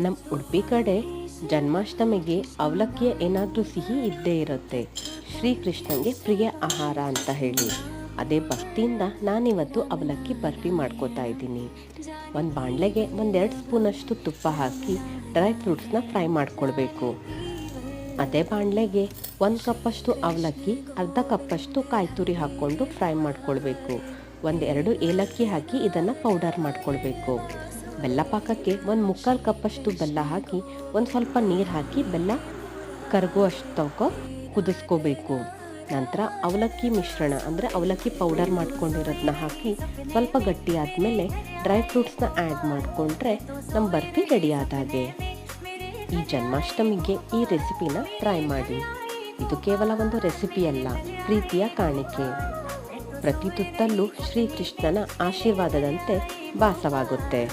ನಮ್ಮ ಉಡುಪಿ ಕಡೆ ಜನ್ಮಾಷ್ಟಮಿಗೆ ಅವಲಕ್ಕಿಯ ಏನಾದರೂ ಸಿಹಿ ಇದ್ದೇ ಇರುತ್ತೆ. ಶ್ರೀಕೃಷ್ಣಂಗೆ ಪ್ರಿಯ ಆಹಾರ ಅಂತ ಹೇಳಿ ಅದೇ ಭಕ್ತಿಯಿಂದ ನಾನಿವತ್ತು ಅವಲಕ್ಕಿ ಬರ್ಫಿ ಮಾಡ್ಕೋತಾ ಇದ್ದೀನಿ. ಒಂದು ಬಾಣಲೆಗೆ 1-2 ಸ್ಪೂನಷ್ಟು ತುಪ್ಪ ಹಾಕಿ ಡ್ರೈ ಫ್ರೂಟ್ಸ್ನ ಫ್ರೈ ಮಾಡ್ಕೊಳ್ಬೇಕು. ಅದೇ ಬಾಣಲೆಗೆ 1 ಕಪ್ಪಷ್ಟು ಅವಲಕ್ಕಿ, ಅರ್ಧ ಕಪ್ಪಷ್ಟು ಕಾಯಿ ತುರಿ ಹಾಕ್ಕೊಂಡು ಫ್ರೈ ಮಾಡ್ಕೊಳ್ಬೇಕು. 1-2 ಏಲಕ್ಕಿ ಹಾಕಿ ಇದನ್ನು ಪೌಡರ್ ಮಾಡ್ಕೊಳ್ಬೇಕು. ಬೆಲ್ಲ ಪಾಕಕ್ಕೆ 1/4 ಕಪ್ಪಷ್ಟು ಬೆಲ್ಲ ಹಾಕಿ ಒಂದು ಸ್ವಲ್ಪ ನೀರು ಹಾಕಿ ಬೆಲ್ಲ ಕರಗುವಷ್ಟು ತನಕ ಕುದಿಸ್ಕೋಬೇಕು. ನಂತರ ಅವಲಕ್ಕಿ ಮಿಶ್ರಣ ಅಂದರೆ ಅವಲಕ್ಕಿ ಪೌಡರ್ ಮಾಡ್ಕೊಂಡಿರೋದನ್ನ ಹಾಕಿ ಸ್ವಲ್ಪ ಗಟ್ಟಿ ಆದಮೇಲೆ ಡ್ರೈ ಫ್ರೂಟ್ಸ್ನ ಆ್ಯಡ್ ಮಾಡಿಕೊಂಡ್ರೆ ನಮ್ಮ ಬರ್ಫಿ ರೆಡಿ ಆದಾಗೆ. ಈ ಜನ್ಮಾಷ್ಟಮಿಗೆ ಈ ರೆಸಿಪಿನ ಟ್ರೈ ಮಾಡಿ. ಇದು ಕೇವಲ ಒಂದು ರೆಸಿಪಿ ಅಲ್ಲ, ಪ್ರೀತಿಯ ಕಾಣಿಕೆ. ಪ್ರತಿ ತುತ್ತಲ್ಲೂ ಶ್ರೀಕೃಷ್ಣನ ಆಶೀರ್ವಾದದಂತೆ ಭಾಸವಾಗುತ್ತೆ.